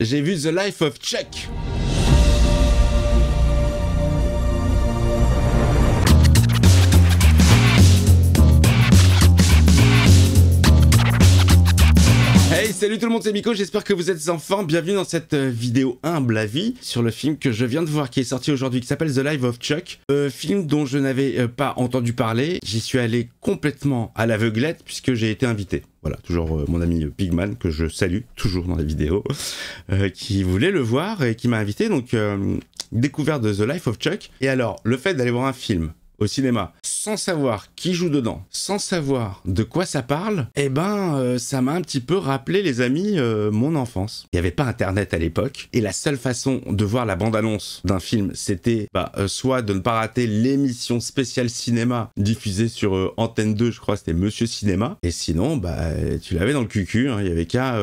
J'ai vu The Life of Chuck. Hey, salut tout le monde, c'est Miko, j'espère que vous êtes en forme. Bienvenue dans cette vidéo humble avis sur le film que je viens de voir qui est sorti aujourd'hui, qui s'appelle The Life of Chuck. Film dont je n'avais pas entendu parler. J'y suis allé complètement à l'aveuglette puisque j'ai été invité. Voilà, toujours mon ami Pigman, que je salue toujours dans les vidéos, qui voulait le voir et qui m'a invité. Donc, découverte de The Life of Chuck. Et alors, le fait d'aller voir un film au cinéma, sans savoir qui joue dedans, sans savoir de quoi ça parle, eh ben, ça m'a un petit peu rappelé, les amis, mon enfance. Il n'y avait pas Internet à l'époque, et la seule façon de voir la bande-annonce d'un film, c'était soit de ne pas rater l'émission spéciale cinéma diffusée sur Antenne 2, je crois, c'était Monsieur Cinéma, et sinon, tu l'avais dans le cucu, hein, il n'y avait qu'à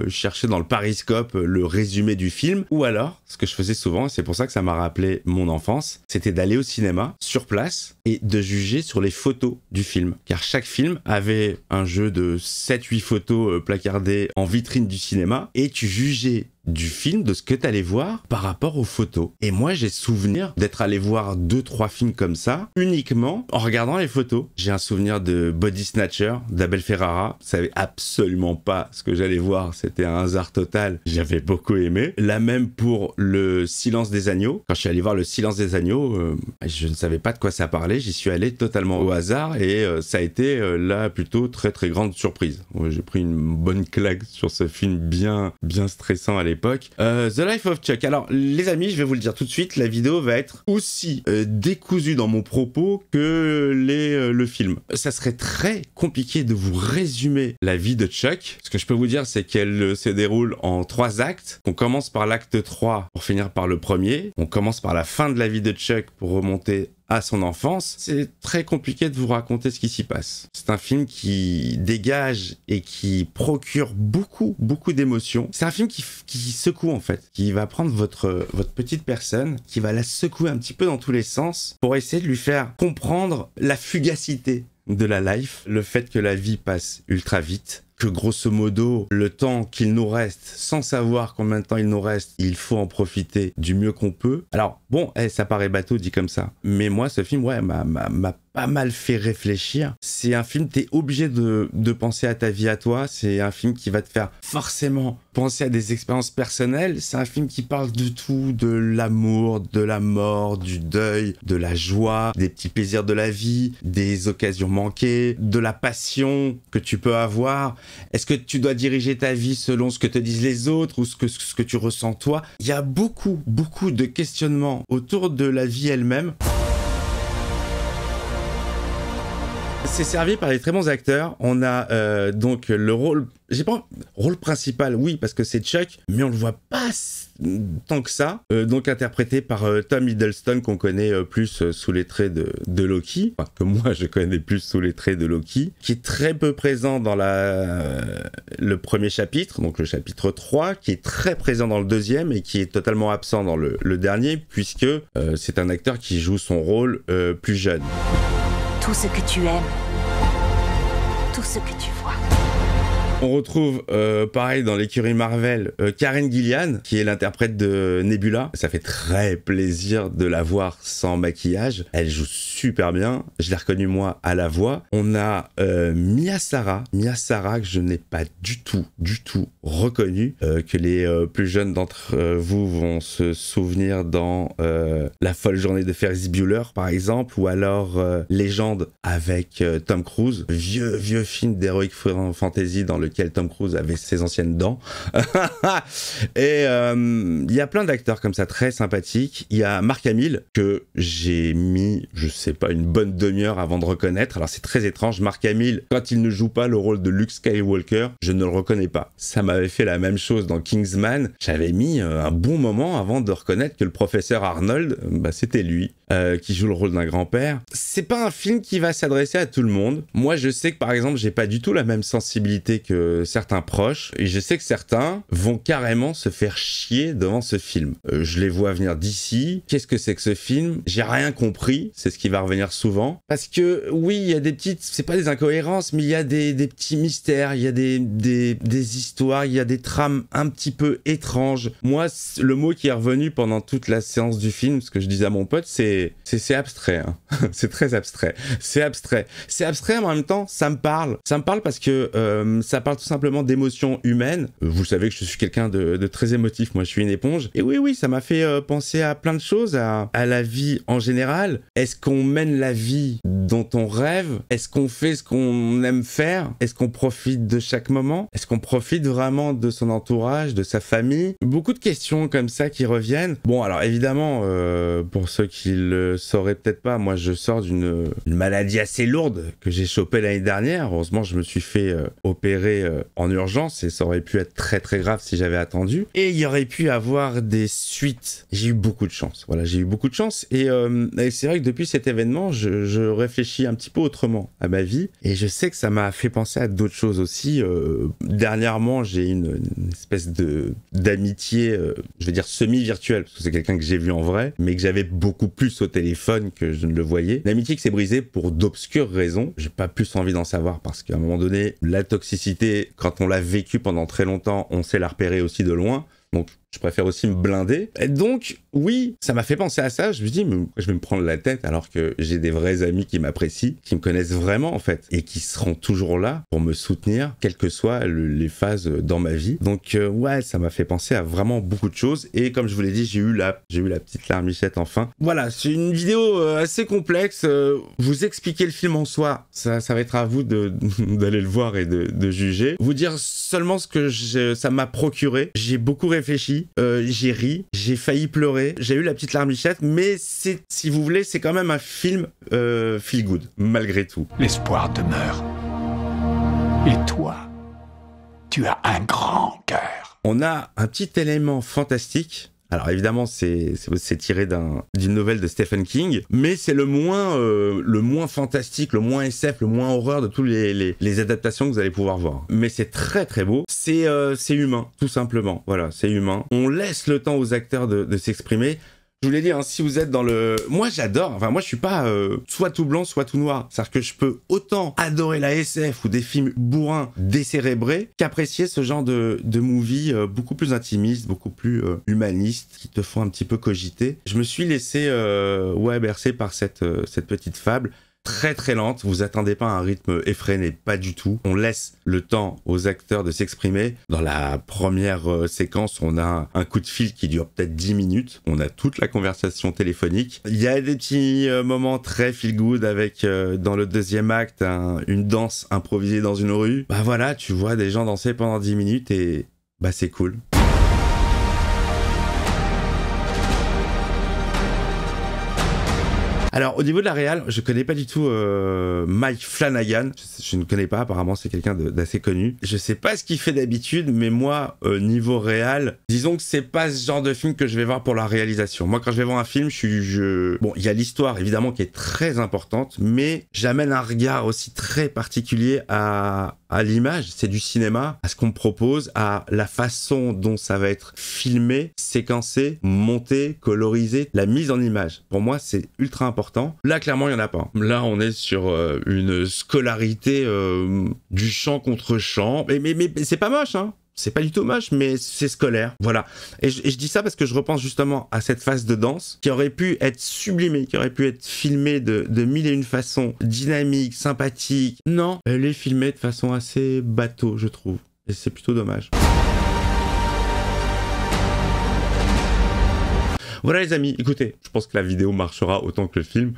chercher dans le Pariscope le résumé du film, ou alors, ce que je faisais souvent, et c'est pour ça que ça m'a rappelé mon enfance, c'était d'aller au cinéma, sur place, et de juger sur les photos du film. Car chaque film avait un jeu de 7-8 photos placardées en vitrine du cinéma, et tu jugeais du film, de ce que tu allais voir par rapport aux photos. Et moi, j'ai souvenir d'être allé voir 2-3 films comme ça, uniquement en regardant les photos. J'ai un souvenir de Body Snatcher, d'Abel Ferrara. Je savais absolument pas ce que j'allais voir, c'était un hasard total. J'avais beaucoup aimé. La même pour Le Silence des Agneaux. Quand je suis allé voir Le Silence des Agneaux, je ne savais pas de quoi ça parlait. J'y suis allé totalement au hasard et ça a été là plutôt très très grande surprise. J'ai pris une bonne claque sur ce film bien stressant à l'époque. The Life of Chuck. Alors les amis, je vais vous le dire tout de suite, la vidéo va être aussi décousue dans mon propos que le film. Ça serait très compliqué de vous résumer la vie de Chuck. Ce que je peux vous dire, c'est qu'elle se déroule en 3 actes. On commence par l'acte 3 pour finir par le premier. On commence par la fin de la vie de Chuck pour remonter à son enfance. C'est très compliqué de vous raconter ce qui s'y passe. C'est un film qui dégage et qui procure beaucoup d'émotions. C'est un film qui secoue en fait, qui va prendre votre petite personne, qui va la secouer un petit peu dans tous les sens pour essayer de lui faire comprendre la fugacité de la life, le fait que la vie passe ultra vite, que grosso modo, le temps qu'il nous reste, sans savoir combien de temps il nous reste, il faut en profiter du mieux qu'on peut. Alors, bon, ça paraît bateau dit comme ça, mais moi, ce film, m'a pas mal fait réfléchir. C'est un film, t'es obligé de penser à ta vie à toi, c'est un film qui va te faire forcément penser à des expériences personnelles, c'est un film qui parle de tout, de l'amour, de la mort, du deuil, de la joie, des petits plaisirs de la vie, des occasions manquées, de la passion que tu peux avoir. Est-ce que tu dois diriger ta vie selon ce que te disent les autres ou ce que tu ressens toi? Il y a beaucoup de questionnements autour de la vie elle-même. C'est servi par des très bons acteurs. On a donc le rôle principal, oui, parce que c'est Chuck, mais on le voit pas tant que ça. Donc interprété par Tom Hiddleston, qu'on connaît plus sous les traits de Loki, enfin, que moi je connais plus sous les traits de Loki, qui est très peu présent dans le premier chapitre, donc le chapitre 3, qui est très présent dans le deuxième et qui est totalement absent dans le dernier, puisque c'est un acteur qui joue son rôle plus jeune. Tout ce que tu aimes, tout ce que tu vois. On retrouve, pareil, dans l'écurie Marvel, Karen Gillan, qui est l'interprète de Nebula. Ça fait très plaisir de la voir sans maquillage. Elle joue super bien. Je l'ai reconnue, moi, à la voix. On a Mia Sara, que je n'ai pas du tout reconnue, que les plus jeunes d'entre vous vont se souvenir dans La folle journée de Ferris Bueller, par exemple, ou alors Légende avec Tom Cruise. Vieux film d'Heroic Fantasy dans lequel Tom Cruise avait ses anciennes dents. Et il y a plein d'acteurs comme ça, très sympathiques. Il y a Mark Hamill, que j'ai mis, je sais pas, une bonne demi-heure avant de reconnaître. Alors c'est très étrange, Mark Hamill, quand il ne joue pas le rôle de Luke Skywalker, je ne le reconnais pas. Ça m'avait fait la même chose dans Kingsman. J'avais mis un bon moment avant de reconnaître que le professeur Arnold, c'était lui. qui joue le rôle d'un grand-père. C'est pas un film qui va s'adresser à tout le monde. Moi, je sais que par exemple, j'ai pas du tout la même sensibilité que certains proches, et je sais que certains vont carrément se faire chier devant ce film. Je les vois venir d'ici. Qu'est-ce que c'est que ce film? J'ai rien compris. C'est ce qui va revenir souvent. Parce que oui, il y a des petites, c'est pas des incohérences, mais il y a des petits mystères, il y a des histoires, il y a des trames un petit peu étranges. Moi, le mot qui est revenu pendant toute la séance du film, ce que je disais à mon pote, c'est abstrait. Hein. C'est très abstrait. C'est abstrait. C'est abstrait, mais en même temps, ça me parle. Ça me parle parce que ça parle tout simplement d'émotions humaines. Vous savez que je suis quelqu'un de très émotif. Moi, je suis une éponge. Et oui, ça m'a fait penser à plein de choses, à la vie en général. Est-ce qu'on mène la vie dont on rêve? Est-ce qu'on fait ce qu'on aime faire? Est-ce qu'on profite de chaque moment? Est-ce qu'on profite vraiment de son entourage, de sa famille? Beaucoup de questions comme ça qui reviennent. Bon, alors évidemment, pour ceux qui le sauraient peut-être pas, moi je sors d'une maladie assez lourde que j'ai chopée l'année dernière. Heureusement, je me suis fait opérer en urgence et ça aurait pu être très très grave si j'avais attendu. Et il y aurait pu avoir des suites. J'ai eu beaucoup de chance. Voilà, j'ai eu beaucoup de chance et c'est vrai que depuis cet événement, je réfléchis un petit peu autrement à ma vie et je sais que ça m'a fait penser à d'autres choses aussi. Dernièrement, j'ai une espèce d'amitié, je vais dire semi-virtuelle, parce que c'est quelqu'un que j'ai vu en vrai, mais que j'avais beaucoup plus au téléphone que je ne le voyais. L'amitié qui s'est brisée pour d'obscures raisons. J'ai pas plus envie d'en savoir parce qu'à un moment donné, la toxicité, quand on l'a vécue pendant très longtemps, on sait la repérer aussi de loin. Donc, je préfère aussi me blinder. Et donc, oui, ça m'a fait penser à ça. Je me dis, mais je vais me prendre la tête alors que j'ai des vrais amis qui m'apprécient, qui me connaissent vraiment, en fait, et qui seront toujours là pour me soutenir, quelles que soient les phases dans ma vie. Donc, ouais, ça m'a fait penser à vraiment beaucoup de choses. Et comme je vous l'ai dit, j'ai eu la petite larmichette enfin. Voilà, c'est une vidéo assez complexe. Vous expliquer le film en soi, ça va être à vous d'aller le voir et de juger. Vous dire seulement ce que ça m'a procuré. J'ai beaucoup réfléchi, j'ai ri, j'ai failli pleurer, j'ai eu la petite larmichette, mais si vous voulez, c'est quand même un film feel good, malgré tout. L'espoir demeure. Et toi, tu as un grand cœur. On a un petit élément fantastique. Alors évidemment, c'est tiré d'une nouvelle de Stephen King, mais c'est le moins fantastique, le moins SF, le moins horreur de tous les adaptations que vous allez pouvoir voir. Mais c'est très très beau. C'est humain, tout simplement. Voilà, c'est humain. On laisse le temps aux acteurs de s'exprimer. Je vous l'ai dit, hein, si vous êtes dans le... Moi, j'adore. Enfin, moi, je suis pas soit tout blanc, soit tout noir. C'est-à-dire que je peux autant adorer la SF ou des films bourrins, décérébrés, qu'apprécier ce genre de movie beaucoup plus intimiste, beaucoup plus humaniste, qui te font un petit peu cogiter. Je me suis laissé bercer par cette petite fable. Très très lente, vous attendez pas un rythme effréné, pas du tout. On laisse le temps aux acteurs de s'exprimer. Dans la première séquence, on a un coup de fil qui dure peut-être 10 minutes. On a toute la conversation téléphonique. Il y a des petits moments très feel good avec, dans le deuxième acte, une danse improvisée dans une rue. Bah voilà, tu vois des gens danser pendant 10 minutes et bah c'est cool. Alors, au niveau de la réal, je connais pas du tout Mike Flanagan. Je ne connais pas, apparemment, c'est quelqu'un d'assez connu. Je sais pas ce qu'il fait d'habitude, mais moi, niveau réal, disons que c'est pas ce genre de film que je vais voir pour la réalisation. Moi, quand je vais voir un film, Bon, il y a l'histoire, évidemment, qui est très importante, mais j'amène un regard aussi très particulier à l'image, c'est du cinéma, à ce qu'on me propose, à la façon dont ça va être filmé, séquencé, monté, colorisé, la mise en image. Pour moi, c'est ultra important. Là, clairement, il n'y en a pas. Là, on est sur une scolarité du chant contre chant. Mais c'est pas moche, hein. C'est pas du tout moche, mais c'est scolaire. Voilà. Et je dis ça parce que je repense justement à cette phase de danse qui aurait pu être sublimée, qui aurait pu être filmée de mille et une façons, dynamique, sympathique. Non, elle est filmée de façon assez bateau, je trouve. Et c'est plutôt dommage. Voilà les amis, écoutez, je pense que la vidéo marchera autant que le film,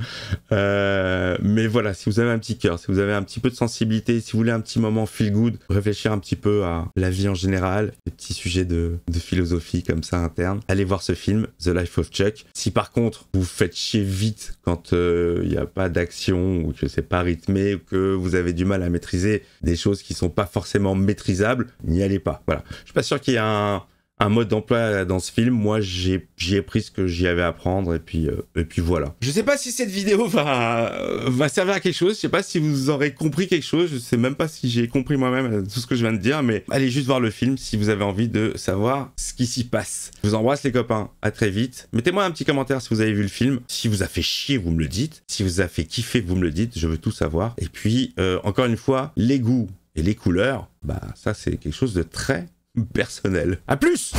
mais voilà, si vous avez un petit cœur, si vous avez un petit peu de sensibilité, si vous voulez un petit moment feel good, réfléchir un petit peu à la vie en général, des petits sujets de philosophie comme ça interne, allez voir ce film, The Life of Chuck. Si par contre vous faites chier vite quand il n'y a pas d'action ou que c'est pas rythmé ou que vous avez du mal à maîtriser des choses qui sont pas forcément maîtrisables, n'y allez pas. Voilà, je suis pas sûr qu'il y ait un un mode d'emploi dans ce film. Moi, j'y ai pris ce que j'y avais à apprendre et puis voilà. Je sais pas si cette vidéo va servir à quelque chose. Je sais pas si vous aurez compris quelque chose. Je sais même pas si j'ai compris moi-même tout ce que je viens de dire, mais allez juste voir le film si vous avez envie de savoir ce qui s'y passe. Je vous embrasse les copains. À très vite. Mettez-moi un petit commentaire si vous avez vu le film. Si vous a fait chier, vous me le dites. Si vous a fait kiffer, vous me le dites. Je veux tout savoir. Et puis, encore une fois, les goûts et les couleurs, bah ça c'est quelque chose de très personnel. À plus!